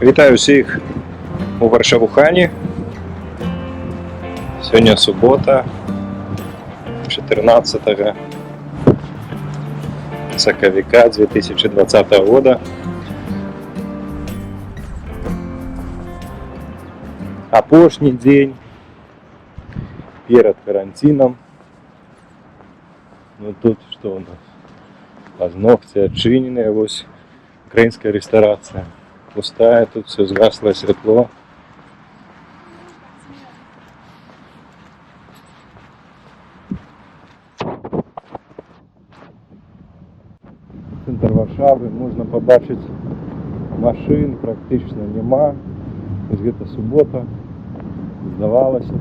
Вітаю всіх у Варшавухані. Сьогодні субота, 14 соковика 2020 года. Апошний день перед карантином. Ну тут что у нас? Пазногці отчинены, ось украинская ресторация. Пустая, тут все згасло світло. Центр Варшави, можна побачити, машин практично нема. Ось гэта субота, здавалося.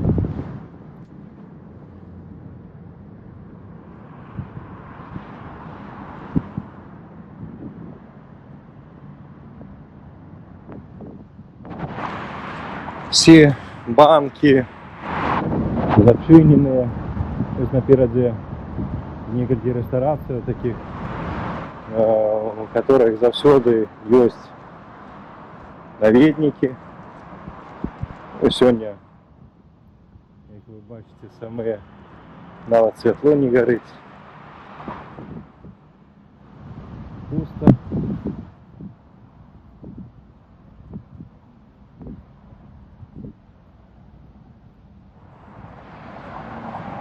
Все банки зачинены. Ось напереди некалькі рестораций таких, у которых заўсёды ёсць наведнікі. Сёння, як вы бачите, самые нават святло не горыць. Пусто.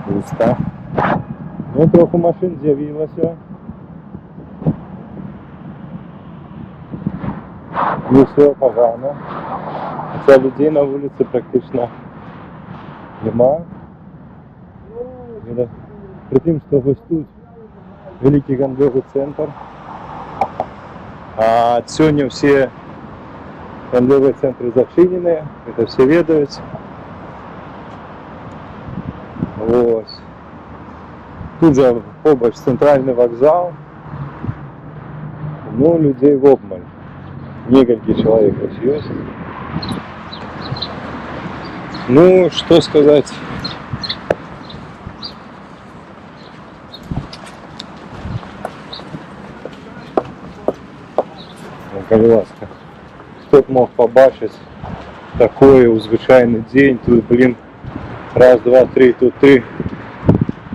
Пусто. Ну, троху машин з'явілася. Не все погано. Хотя людей на вулиці практично нема. При тим, що ось тут великий гандлёвый центр. А сьогодні всі гандлёвые центры зачинены. Это все ведают. Ось. Тут же побач центральный вокзал. Ну, людей в обмаль. Некалькі человек есть. Ну, что сказать. Калі ласка, хто б мог побачить такое у звычайны день. Тут, блин, раз, два, три, тут три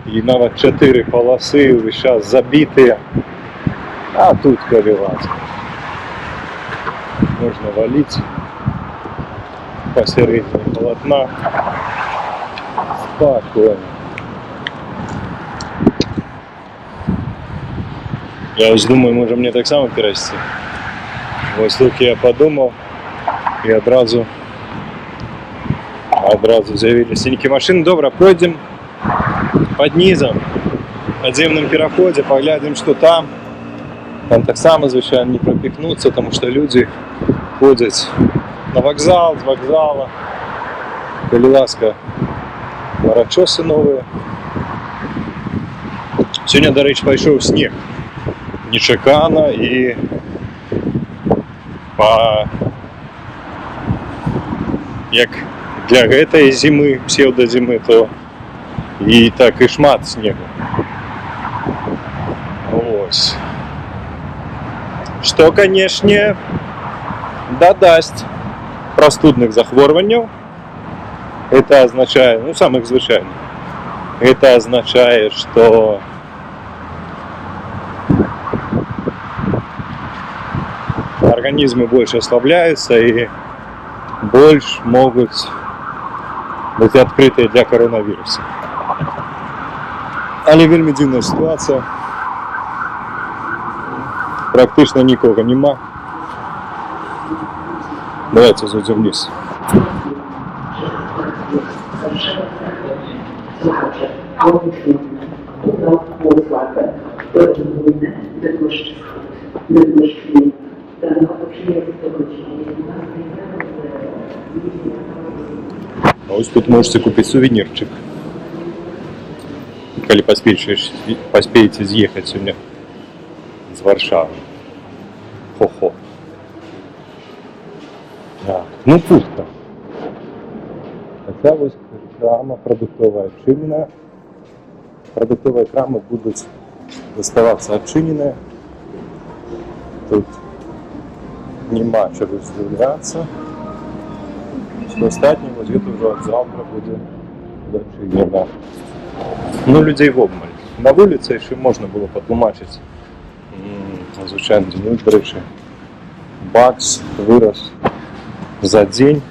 и нават 4 полосы увесь час забитые. А тут, калі ласка, можно валить посередине полотна спокойно. Я уж думаю, може мне так само перейти. Ось тільки я подумал, и одразу з'явились синяки машин. Добре, пройдем под низом, в подземном переходе, поглядим, что там. Там так само, звичайно, не пропихнуться, потому что люди ходят на вокзал, з вокзала. Коли ласка, хмарочоси новые. Сегодня, до речі, пошел снег. Нечекано и як для этой зимы, псевдозимы, то и так и шмат снегу. Ось. Что, конечно, додасть простудных захворюваний. Это означает, ну, самых звичайных. Это означает, что организмы больше ослабляются и больше могут быть открыты для коронавируса. Але вельми дивна ситуація. Практично нікого нема. Давайте зайдем вниз. А ось тут можете купить сувенирчик, коли поспеете з'їхати сьогодні з Варшави. Хо-хо. Так, ну пусто. Хотя ось крама продуктовая отчинена. Продуктовые крамы будут оставаться отчиненные. Тут нема що роздивлятися. Все остатнє, ось тут вже от завтра буде дальше їда. Ну, людей в обмаль. На вулиці ще можна було потлумачити. Звичайно, ну, до речі, бакс вирос за день,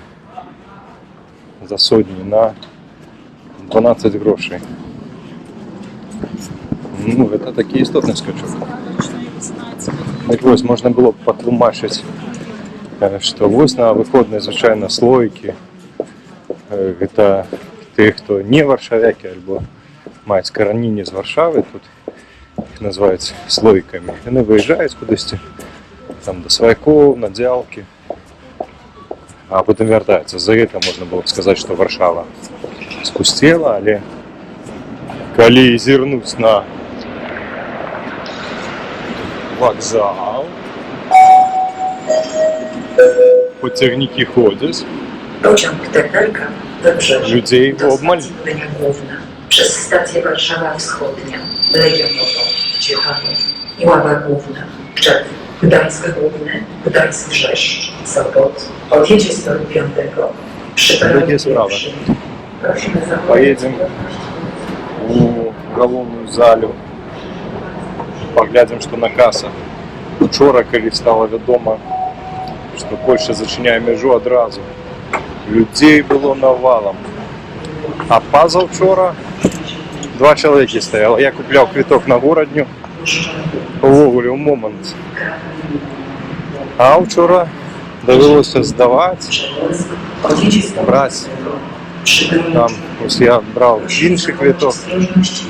за сотні на 12 грошей. Ну, это такий істотний скачок. Так ось, можна було б потлумачити, що ось на виходні, звичайно, слойки. Це ті, хто не варшавяки, або мають коріння з Варшави, тут їх називають слойками. Вони виїжджають кудись там, до Свайков, на Дялки, а потім вертаються. За це можна було б сказати, що Варшава спустела, але коли зірнуть на вокзал, потягники ходять, Pociąg Teterka Wybrzeże. людей в обмаль. Linia główna przez stację Warszawa Wschodnia, Legionowo, Ciechanów i Ława Główna, Czew, Gdańsk Główny, Gdańsk Rzeszcz, Sopot. Odjedzie z toru 5 przy Takie peronie sprawy. pierwszym. Prosimy zachować Поедем у головную залю, поглядим, что на касах. Вчора, коли стало відомо, що Польща зачиняє межу одразу, людей було навалом. А позавчора 2 чоловіки стояло. Я купляв квиток на городню, вовремя, у момент. А вчора довелося здавати, Odjedzie z toru брати. Там ось я брав інший квиток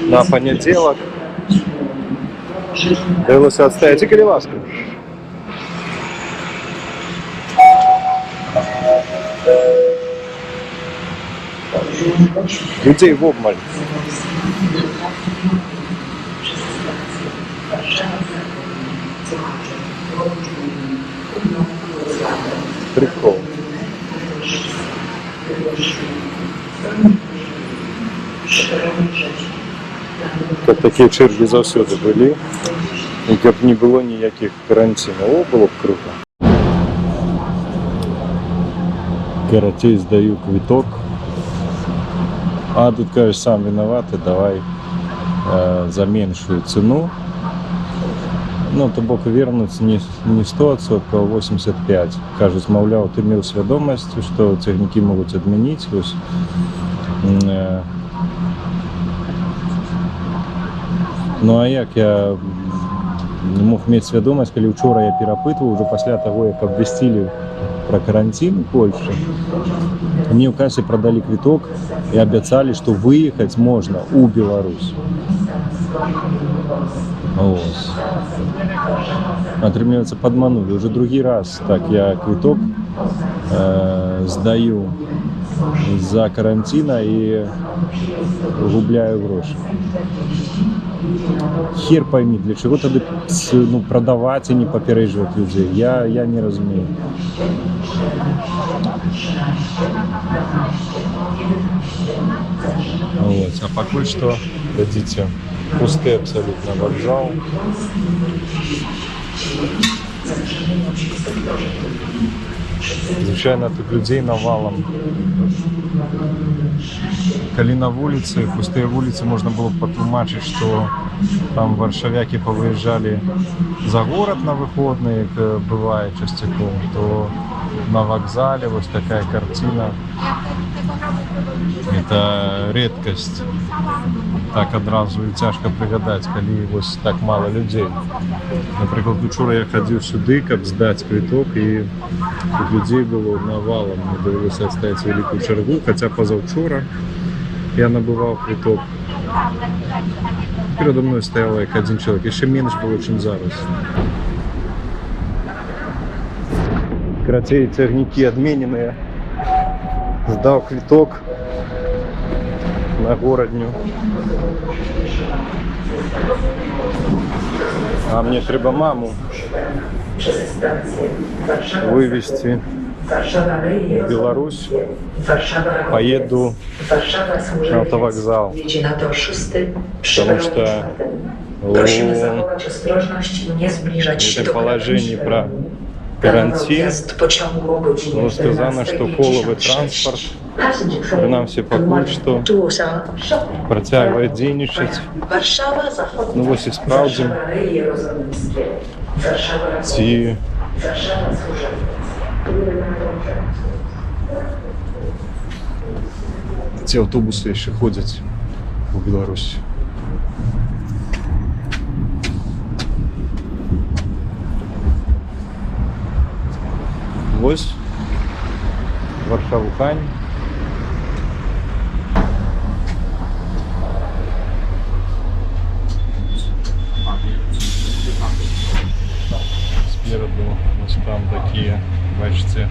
на понеділок. Довелося відстояти. Тільки лівашку. Людей в обмаль. Прикол. Так такі черги завсюди були. Як б не було ніяких карантинів. О, було б круто. Короче, сдаю квиток. А тут, кажешь, сам виноватый, давай за меньшую цену. Ну, то бок вернуть не 100 відсотків, а 85. Кажуть, мовляв, ти мав свідомість, що цягники можуть відмінити. Ось, ну, а як я не мог мати свідомість, коли вчора я перепитував, вже після того, як обвестили про карантин в Польше. Мне в кассе продали квиток и обещали, что выехать можно у Беларусь. Вот. Отрывается, подманули. Уже другий раз так я квиток сдаю за карантина и губляю гроши. Хер пойми, для чего тогда продавать и не попередживать людей. Я не разумею. Вот. А пока что, видите, пустый абсолютно вокзал. Звичайно, тут людей навалом. Коли на вулиці, пустые вулиці, можна було потлумачити, що там варшавяки повиїжджали за город на виходні, як буває частяком, то на вокзалі ось така картина. Це рідкість. Так одразу і тяжко пригадати, коли ось так мало людей. Наприклад, вчора я ходив сюди, щоб здати квиток, і тут людей було навалом. Мені довелося відстояти велику чергу, хоча позавчора я набивав квиток. Передо мною стояло як один чоловік, і ще менше було, ніж зараз. Короче, цягники відмінені. Здав квиток на городню. А мне треба маму вывести в Беларусь. Поеду на автовокзал. Потому что Prosimy zachować ostrożność i nie zbliżać się в do положении про Карантин. Wjazd pociągu o godzinie Было сказано, что коловый 14:56. транспорт, принаймні поки що, протягує дзейнічаць. Warszawa Zachodnia. Ну ось і справдзім, Warszawa Jerozolimskie. Warszawa ці Warszawa Służewiec. ці аўтобусы яшчэ ходзяць у Беларусі. Вось Варшава-Хань. Спереду ось там такие, бачите,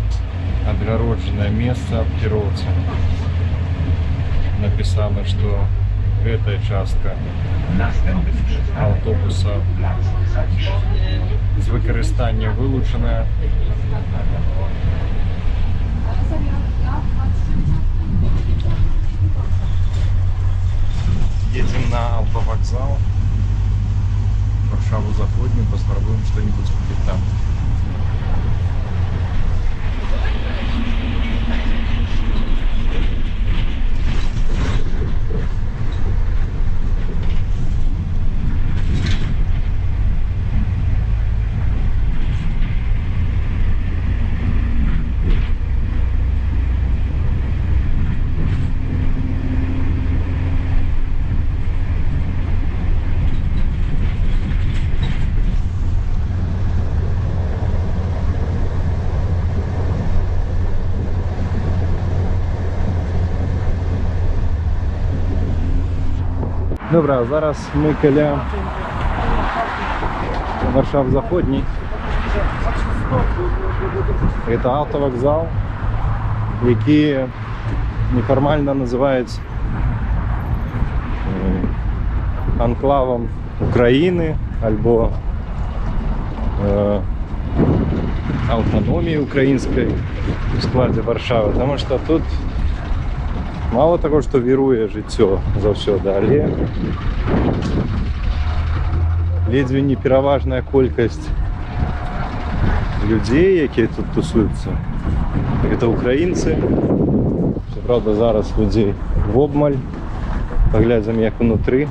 отгородженное место об кіроўцы. Написано, что эта частка автобуса з використання вилучена. Едем на автовокзал, Варшаву Заходнюю, попробуем что-нибудь купить там. Добре, зараз ми біля Варшави Заходній. Це автовокзал, який неформально називають анклавом України або автономії української в складі Варшави, тому що тут мало того, що вірує життя завсёды, але ледве не пераважная колькасць людей, які тут тусуюцца, это украінцы. Правда, зараз людей в обмаль. Паглядзім, як унутры.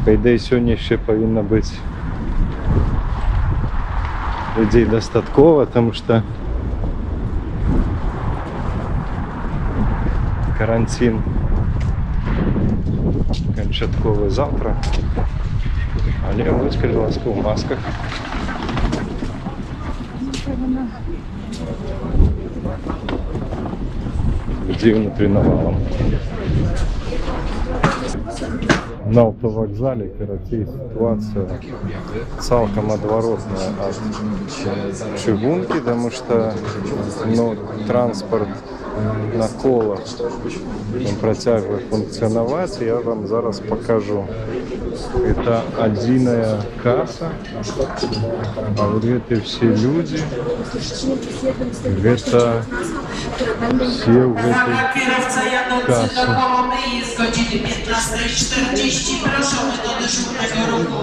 Па ідэі, сёння яшчэ павінна быць людей дастаткова, таму што карантин канчатковы завтра. Але вось, калі ласка, у масках. Людей внутрі навалом. На автовокзале, короче, ситуация цалком отворотная от чыгунки, потому что транспорт на колах он протягивает функционовать. Я вам зараз покажу. Это отдельная касса, а вот это все люди, это все в этой кассе. Z godziny 15:40 proszony do dyżurnego ruchu.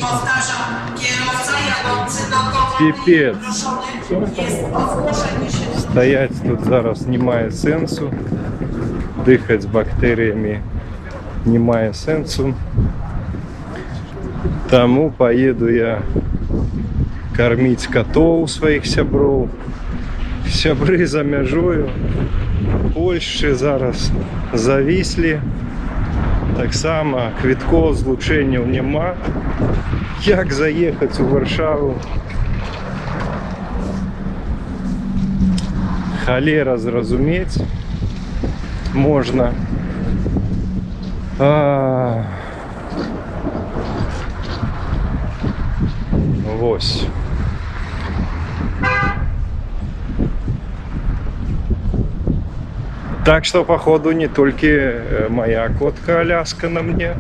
Powtarzam, kierowca jadący do Kołomiei Пипец. proszony jest o zgłoszenie się. Стоять тут зараз не має сенсу. Дихати з бактеріями не має сенсу. Тому поїду я кормити котов своїх сябров. Сябри за межою. Польщі зараз завісли. Так само квитков, злученнів нема. Як заїхати у Варшаву? Холера зразумець можна. Вось. Так что, походу, не только моя котка Аляска на мне,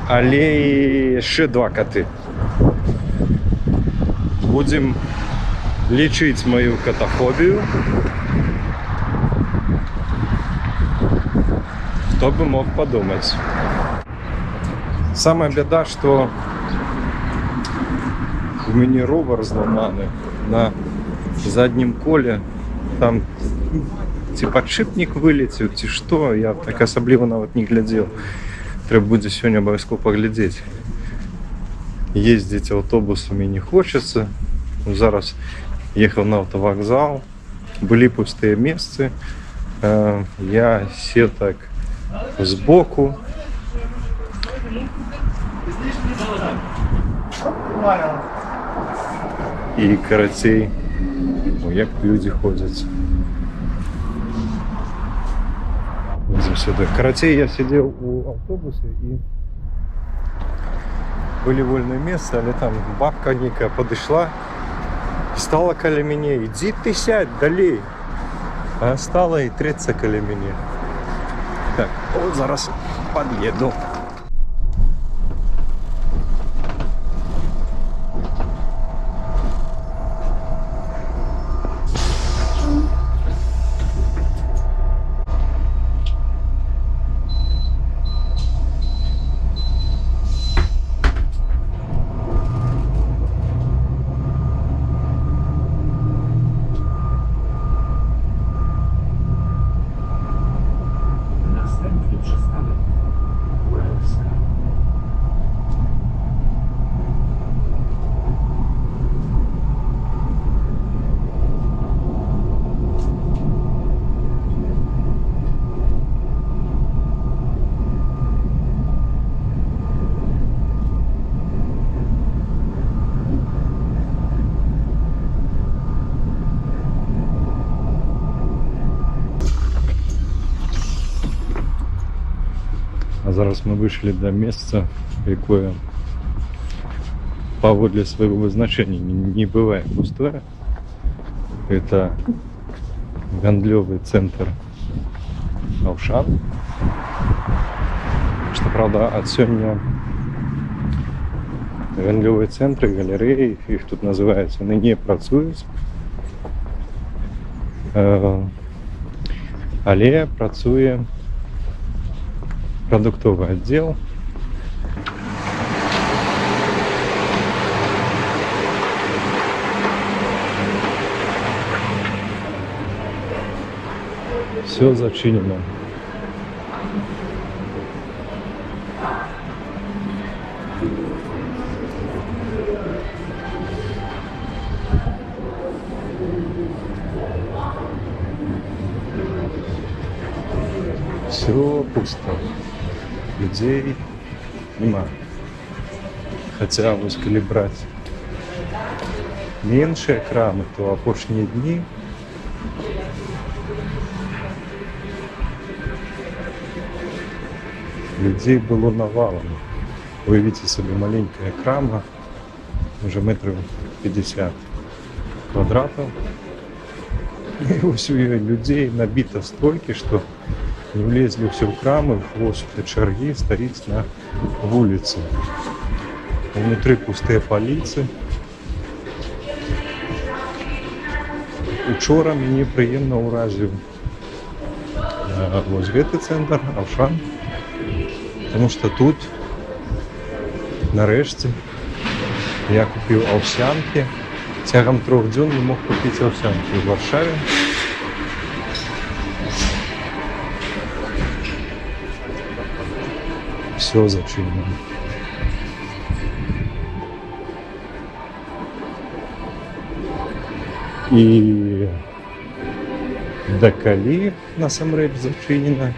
але и еще два коты. Будем лечить мою котофобию. Кто бы мог подумать. Самая беда, что У мене ровер зламаний на заднім колі. Там ці подшипник вилетів, ці що, я так особливо навіть не глядів. Треба буде сьогодні обов'язково поглядіти. Їздити автобусами не хочеться. Зараз їхав на автовокзал, були пусті місця. Я сів так збоку. І коротей, як люди ходять. Сюди. Короче, я сидел у автобуса и были вольные места, але там бабка некая подошла, стала каля меня, иди ты сядь, далей. А стала и треться каля меня. Так, вот зараз подъеду. Następny przystanek Królewska. А зараз ми вийшли до місця, яке паводле своего вызначения не бывает пустое. Это гандлёвый центр Авшан. Что, правда, от сегодня гандлёвые центры, галереи, их тут называется, они не працують. Але працує продуктовый отдел. Все зачинено. Все пусто. Людей нема. Хотя ось коли брать меншие крамы, то апошние дни людей было навалом. Уявите себе, маленькая крама, уже метров 50 квадратов. И ось у людей набито столько, что не влезли все в крамы, хвост чарги стоит на улице. Внутри пустые полицы. Учора мені приємно уразив ось гэты центр Авшан, тому що тут нарешті я купив овсянки. Тягом 3 днів не мог купити овсянки в Варшаві. Все зачинено. І докалі насамрэч зачинено,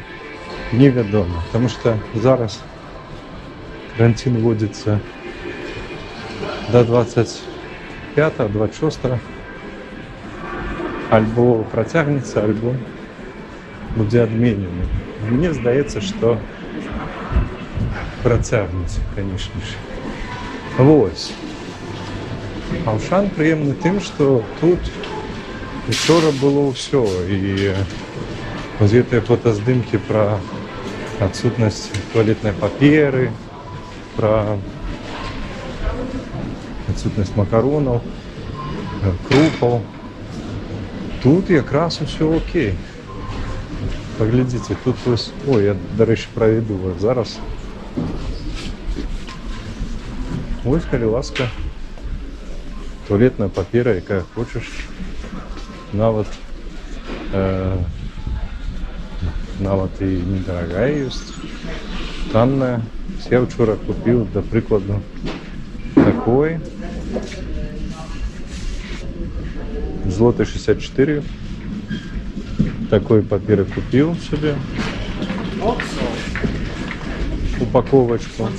невядома. Тому що зараз карантин вводиться до 25-26, альбо протягнется, альбо буде адменений. Мені здається, що протягнеться, звісно ж. Ось. Авшан приємний тим, що тут вчора було все. І ось ці фотоздимки про відсутність туалетної папери, про відсутність макаронів, крупів. Тут якраз все окей. Поглядите, тут ось, ой, я, до речі, проведу вас зараз. Ось, коли ласка, туалетная папера, яка хочеш. Нават, нават і недорогая ёсць, танная. Я вчора купіў, да прыкладу, такой. Злоты 64. Такой папіры купіў собі. Упаковочку.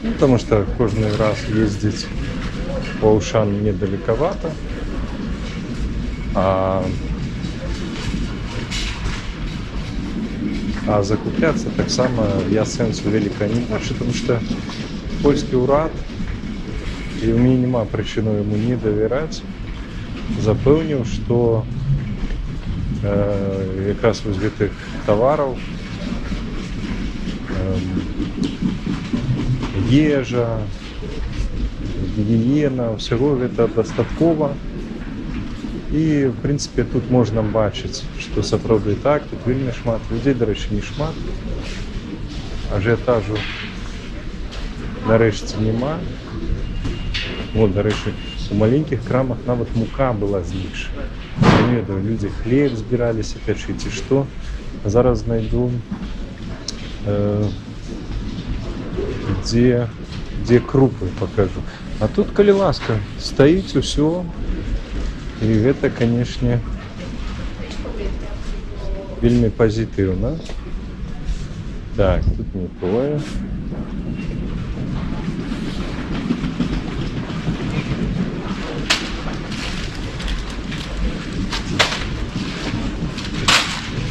Ну, потому что кожный раз ездить по Ушан мне далековато. А закупляться так само я сенсу велика не бачу, потому что польский урад, и у меня нема причину ему не доверять. Запэўніў, что якраз вось гэтых товаров, ежа, гігіена, ўсяго гэта дастаткова. І, в прынцыпе, тут можна бачыць, што сапраўды так, тут вельмі шмат людзей, дарэчы, не шмат. Ажыятажу нарэшце няма. Вот, дарэчы, у маленькіх крамах нават мука была знікша. Я не ведаю, людзі хлеб збіраліся пячы ці што. Зараз знайду, дзе крупы пакажу. А тут, калі ласка, стаіць усё. І гэта, канешне, вельмі пазітыўна. Так, тут не тое.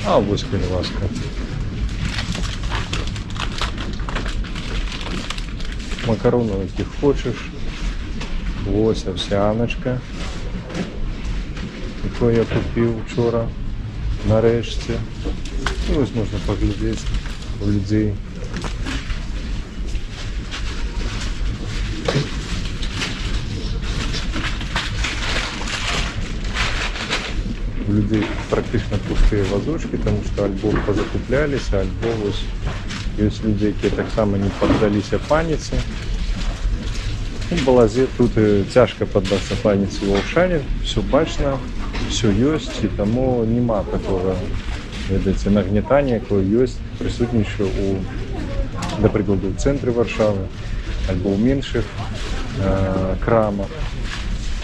А вось, калі ласка. Макароны, якіх хочаш. Вось овсяночка. Якое я купіў вчора, нарэшце. І вось можна паглядзець у людзей. У людей практично пустые вазочки, тому что альбо позакуплялись, альбо вось ёсць людзі, якія таксама не паддаліся паніцы. У Балазе тут цяжка паддацца паніцы ва Ушане, все бачна, все ёсць, і таму нема такого, ведаеце, нагнетання, якое ёсць, прысутнічае у, да прыкладу, ў цэнтры Варшавы, альбо ў меншых крамах.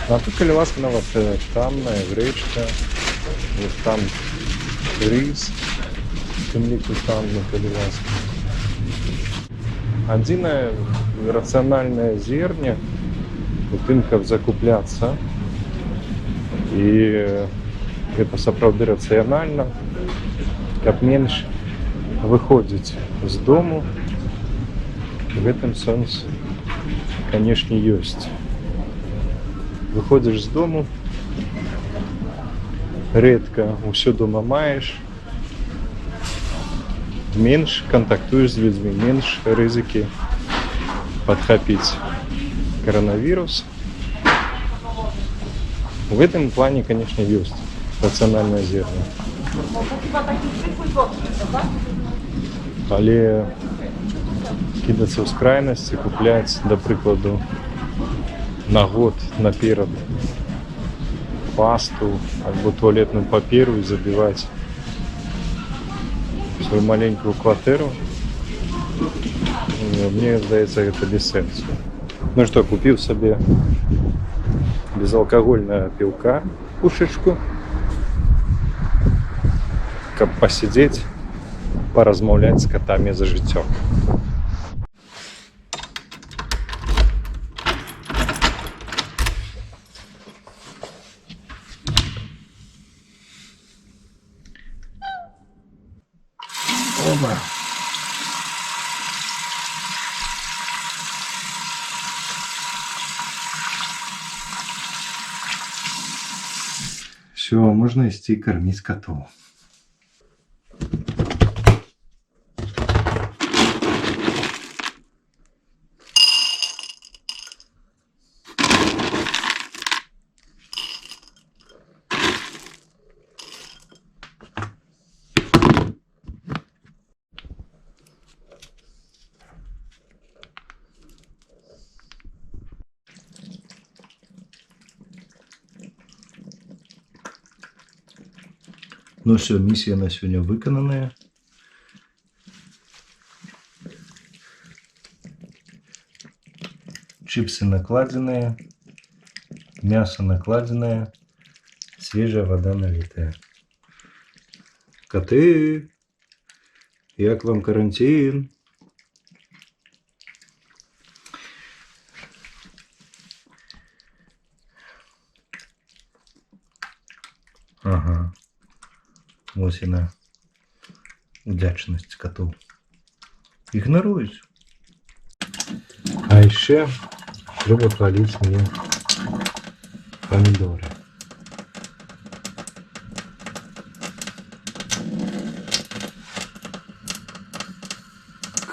А тут, калі ласка, нават танная грэчка, вот там рис, тым ліку танны, калі ласка. Адзінае рацыянальнае зверне у тым, каб закупляцца, і гэта сапраўды рацыянальна, каб менш выходзіць з дому, в гэтым сэнс, канешне, ёсць. Выходзіш з дому, рэдка ўсё дома маеш, менш кантактуеш з людзьмі, менш рызыкі падхапіць коронавірус. В гэтым плане, конечно, ёсць рацыянальнае зерне. Але кідацца ў скрайнасці, купляць, да прыкладу, на год наперад пасту альбо туалетную паперу і забіваць свою маленькую кватэру, мне здаецца, гэта без сэнсу. Ну што, купіў сабе безалкагольнае піўка, пушачку, каб пасядзець, паразмаўляць з катамі за жыццё. Оба. Все, можно идти кормить котов. Ну все, миссия на сегодня выполненная. Чипсы накладенные, мясо накладенное, свежая вода налитая. Коты, як вам карантин? Ага. Ось і на вдячність коту. Ігнорують. А ще треба полити мені помідори.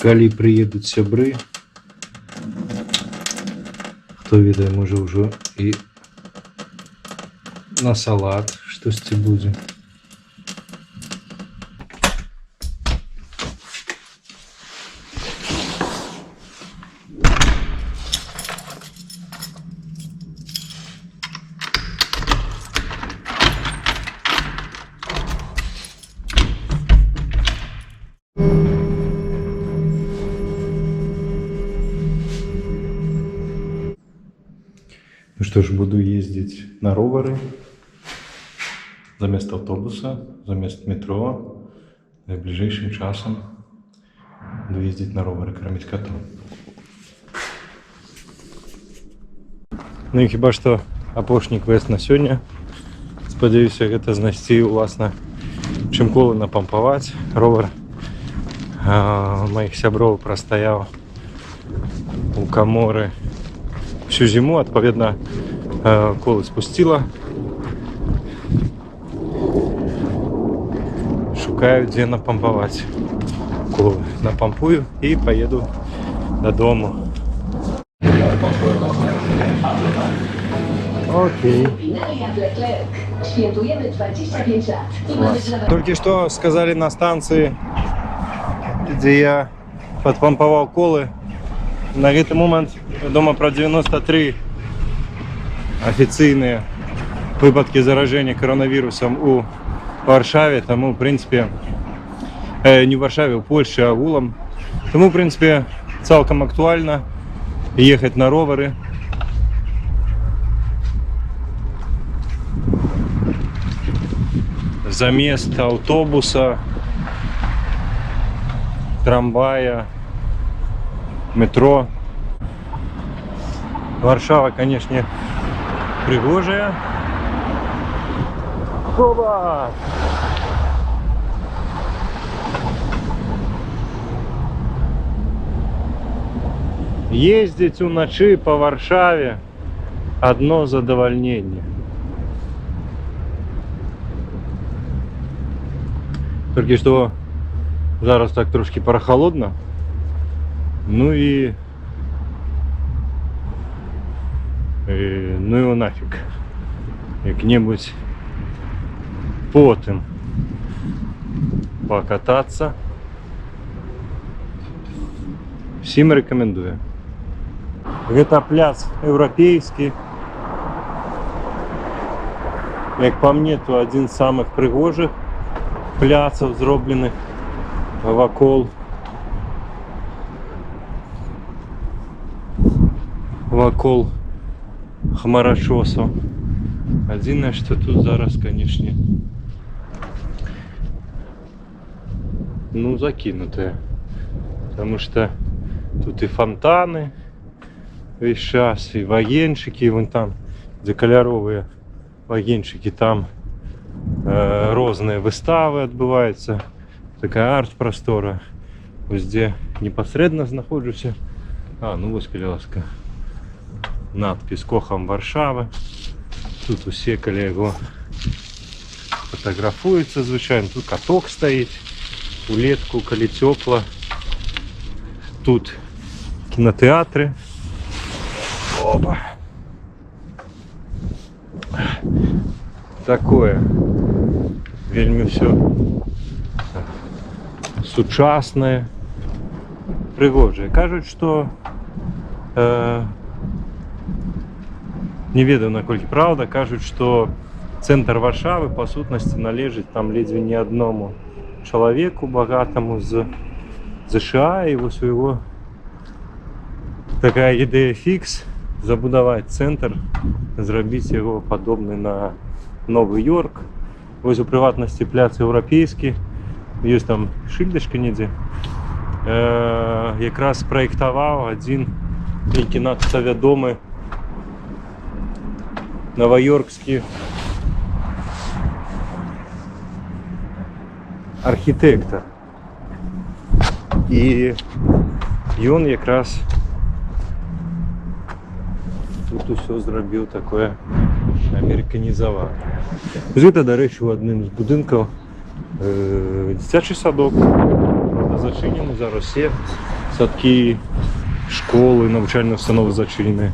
Коли приїдуть сябри, хто відає, може вже і на салат щось це буде. Ну что ж, буду ездить на ровары замест автобуса, замест метро. Ближайшим часом буду ездить на ровары, кормить котов. Ну і хіба що апошній квест на сьогодні. Сподіваюся, гэта знайсці уласна чым колы напампаваць. Ровар моих сяброў прастаяў у каморы всю зиму, адпаведна колы спусціла. Шукаю, дзе напампаваць колы. Напампую і поеду додому. Окей. Świętujemy 25 lat. I mamy dla was... Только что сказали на станции, где я подпомповал колы. На этот момент дома про 93 официальные выпадки заражения коронавирусом у Варшаве. Тому, в принципе, не в Варшаве, в Польше, а гулом. Тому, в принципе, цілком актуально ехать на ровары. Замест автобуса, трамвая, метро. Варшава, конечно, пригожая. Оба! Ездить уночі по Варшаві одно задовольнение. Тільки що зараз так трошки прохолодно. Ну і ну його нафіг. Як-небудь потім покататися. Всім рекомендую. Гэта пляц європейський. Як по мне, то один з самих пригожих пляців, зроблених вокол хмарочосу. Єдине, що тут зараз, конечно, ну, закинутое. Потому что тут и фонтаны весь час, и вагончики, вон там, где кольоровые вагончики, там разные выставы отбываются. Такая арт-простора. Ось где непосредственно знаходжуся. Ну ось, коли ласка, надпись «Кохам Варшави». Тут усі колего фотографуються, звичайно. Тут каток стоїть, улетку, коли тепло. Тут кінотеатри. Опа. Такое вельми все сучасне, пригожее. Кажуть, що не ведаю, наколькі правда, кажуть, що Центр Варшавы, по сутнасці, належить там ледзьве не адному чалавеку багатаму з США, і вось у яго такая ідэя фікс забудаваць цэнтр, зрабіць яго падобны на Новы Йорк. Вось у прыватнасці пляц еўрапейскі, ёсць там шыльдачка недзе, якраз праектаваў адзін нейкі надта вядомы новаёркскі архітэктар. І ён якраз тут усё зрабіў такое амерыканізаванае. Гэта, дарэчы, у адным з будынкаў дзіцячы садок. Правда, зачынены зараз все садкі, школы, навучальныя установы зачыненыя.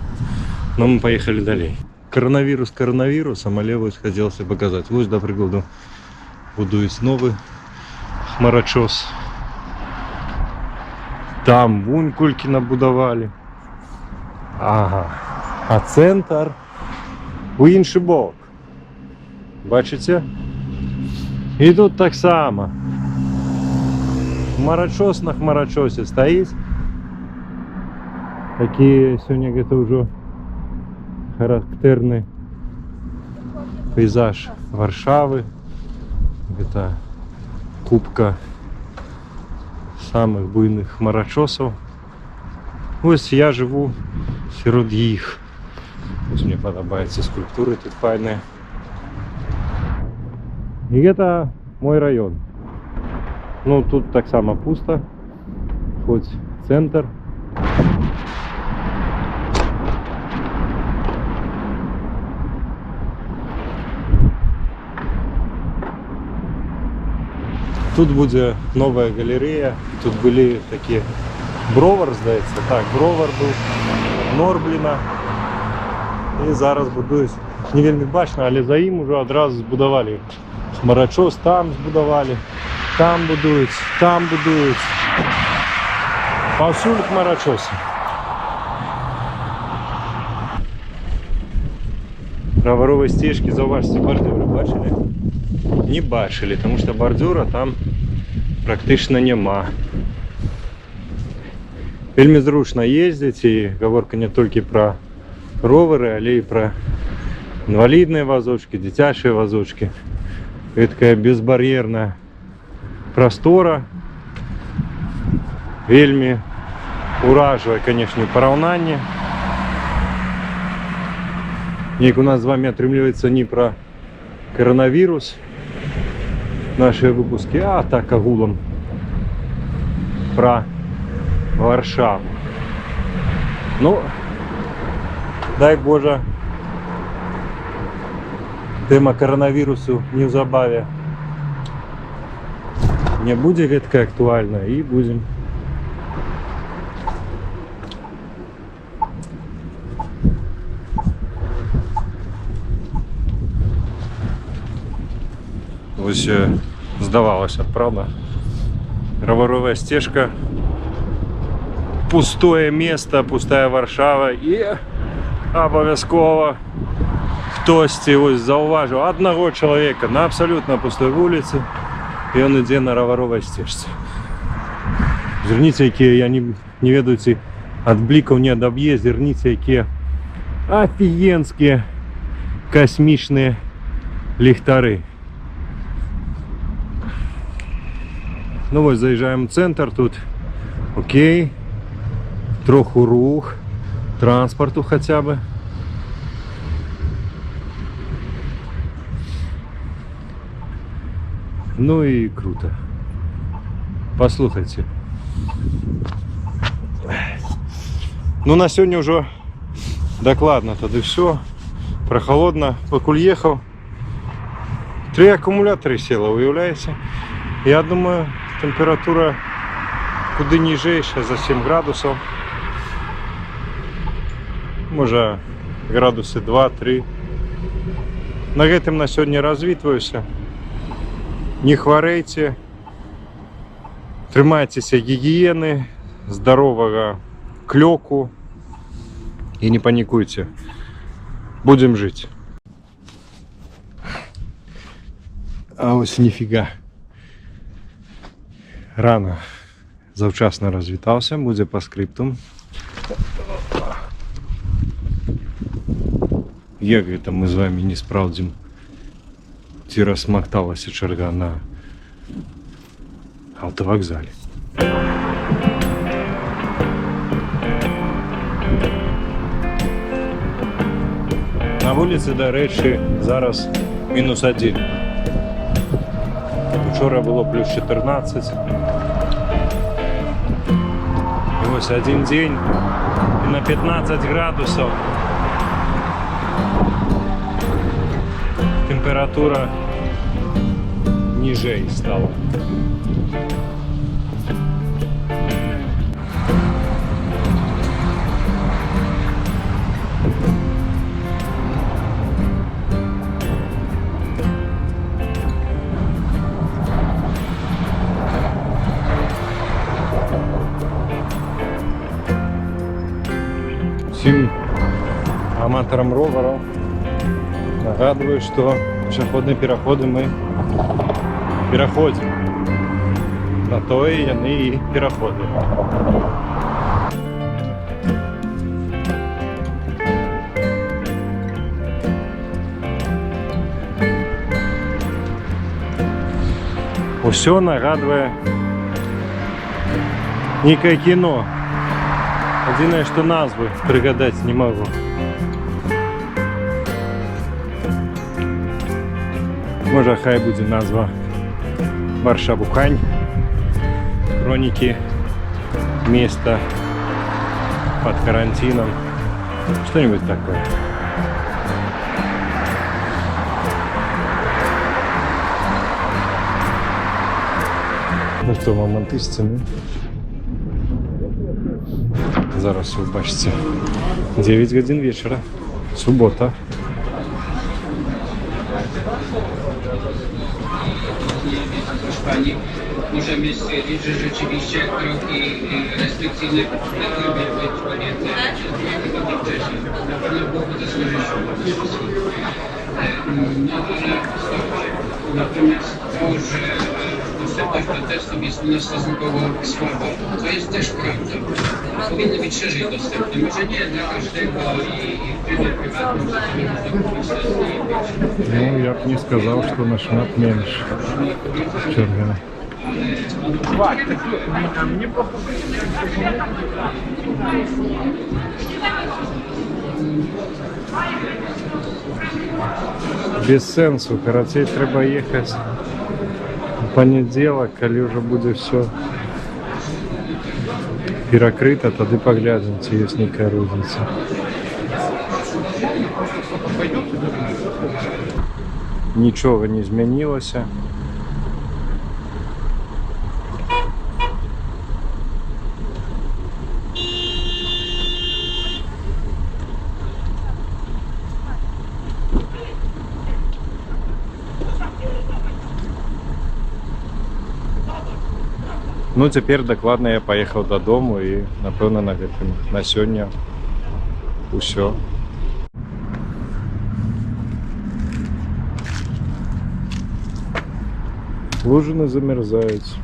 Но мы поехали далей. Коронавірус коронавірусом, але вось хацелася паказаць. Вось, да прыкладу, будуюць новы хмарачос. Там вунь колькі набудавалі. Ага. А цэнтр у іншы бок. Бачыце? І тут таксама. Хмарачос на хмарачосе стаіць. Такі сёння гэта ўжо характэрны пейзаж Варшавы. Гэта купка самых буйных хмарачосаў. Вось я жыву сярод іх. Вось мне падабаецца скульптуры тут файныя. І гэта мой раён. Ну тут таксама пуста, хоць цэнтр. Тут будзе новая галерэя. Тут былі такі бровар, здаецца. Так, бровар быў Норбліна. І зараз будуюць. Не вельмі бачна, але за ім ужо адразу збудавалі хмарачос, там збудавалі, там будуюць, там будуюць. Паўсюль хмарачосы. Раваровай сцежкі, заўважце, бардзюры бачылі? Не бачылі, тому што бардзюра там практычна няма. Вельмі зручна ездзіць, і гаворка не толькі пра ровары, але і пра інвалідныя вазочкі, дзіцячыя вазочкі. Такая безбар'ерная прастора. Вельмі уражвае, канешне, параўнанне. Неяк у нас з вами атрымліваецца не пра коронавірус наши выпуски, а так агулам пра Варшаву. Ну, дай Боже, тэма коронавірусу неўзабаве не будзе гэтка актуальна, і будзем ось здавалася, правда? Раваровая сцежка, пустое место, пустая Варшава, і абавязкова хтосьці ось заўважыў аднаго чалавека на абсалютна пустой вуліцы, і ён ідзе на раваровай сцежцы. Зірніце, якія, я не ведаю, ці ад блікаў не адаб'е, зірніце, якія афігенскія касмічныя ліхтары. Ну вось, заезжаем в центр, тут окей, троху рух, транспорту хотя бы. Ну и круто. Послухайте. Ну на сегодня уже докладно тады все. Прохолодно, покуль ехал. 3 аккумулятора села, уявляете? Я думаю, температура куды ніжэйшая, за 7 градусов. Можа градусы 2-3. На гэтым на сёння развітваюся. Не хварэйце. Трымайцеся гігіены, здаровага клёку і не панікуйце. Будзем жыць. А ось ніфіга. Рано завчасно розвітався, буде по скриптум. Як це ми з вами не справдимо, ці розсмакталася черга на автовокзалі. На вулиці, до речі, зараз -1. Вчора було +14. І ось один день і на 15 градусів температура ніжей стала. Всім аматорам роверів нагадую, що пішохідні переходи ми переходимо. На то і вони і переходи. Усе нагадує некое кіно. Єдине, що назви пригадати не можу. Може, хай буде назва Марша-Бухань, хроники места под карантином, что-нибудь такое. Ну что, моменти сцени. Зараз ви бачите 9 годин вечора, субота. Pani, możemy stwierdzić, że rzeczywiście kroki restrykcyjne powinny być podjęte 2 tygodnie wcześniej. Na pewno byłoby to skorzystne dla nas wszystkich. No ale natomiast to, że dostępność do testów jest u nas stosunkowo słaba, to jest też prawda. Powinny być szerzej dostępne. Może nie dla każdego i w trybie prywatnym, że nie można kupić testy i być. Ну, я б не сказал, что на шмат меньше. Черга. Без сенсу, короче, треба ехать в понеділок, коли вже буде все перекрито, тоді поглянемо, чи є яка різниця. Нічого не змінилося. Ну, тепер докладно я поїхав додому і, напевно, на сьогодні усе. Лужи не замерзають.